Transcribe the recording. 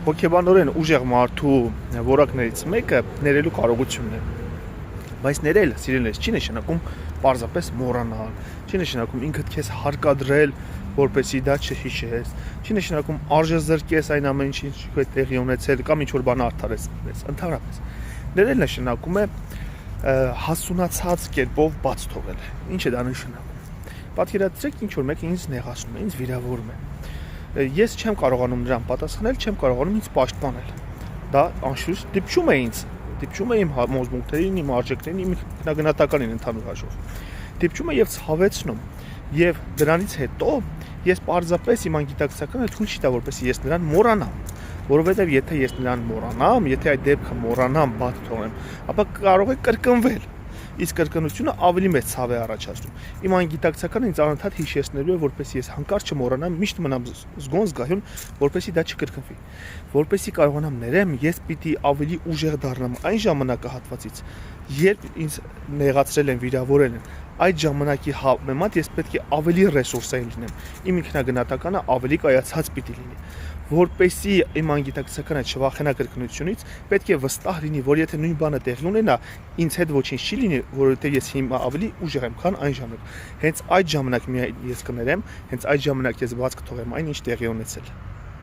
հոգեբանորեն ուժեղ մարդու որակներից մեկը ներելու կարողությունն է։ Բայց ներել, սիրելիներ, չի նշանակում պարզապես մոռանալ, չի նշանակում ինքդ քեզ հարկադրել, որպեսզի դա չհիշես, չի նշանակում արժեզրկես այն ամեն ինչ ինչ տեղի ունեցել կամ ինչ որ բան արդարացնես, ընդհանրապես։ Ներել նշանակում է հասունացած կերպով բաց թողել։ Ինչ է դա նշանակում։ Պատկերացրեք, ինչ որ մեկը ինձ նեղացնում է, ինձ վիրավորում է։ Ես չեմ կարողանում նրան պատասխանել, չեմ կարողանում ինձ պաշտպանել։ Դա անշուշտ դիպչում է ինձ, դիպչում է իմ մոզմունքներին, իմ արժեքներին, իմ ինքնագնահատականին ընդհանուր հաշվով։ Դիպչում է եւ ցավեցնում։ Եվ դրանից հետո ես պարզապես իմ անգիտակցականը թույլ չի տա, որպեսզի ես նրան մոռանամ, որովհետեւ եթե ես նրան մոռանամ, եթե այդ դեպքը մոռանամ, բաց թողնեմ, ապա կարող է կրկնվել։ Իսկ կրկնությունը ավելի մեծ ցավ է առաջացնում։ Իմ անգիտակցականը ինձ անընդհատ հիշեցնելու է, որպեսզի ես հանկարծ չմոռանամ, միշտ մնամ զգոն զգայուն, որպեսզի դա չկրկնվի։ Որպեսզի կարողանամ ներեմ, ես պիտի ավելի ուժեղ դառնամ այն ժամանակահատվածից, երբ ինձ նեղացրել են, վիրավորել են։ Այդ ժամանակի համեմատ ես պետք է ավելի ռեսուրսային լինեմ։ Իմ ինքնագնահատականը ավելի կայացած պիտի լինի։ Որպեսզի իմ անգիտակցականը չվախենա կրկնությունից, պետք է վստահ լինի, որ եթե նույն բանը տեղի ունենա, ինձ հետ ոչինչ չի լինի, որովհետև ես հիմա ավելի ուժեղ եմ, քան այն ժամանակ։ Հենց այդ ժամանակ միայն ես կներեմ, հենց այդ ժամանակ ես բաց կթողեմ այն, ինչ տեղի ունեցել։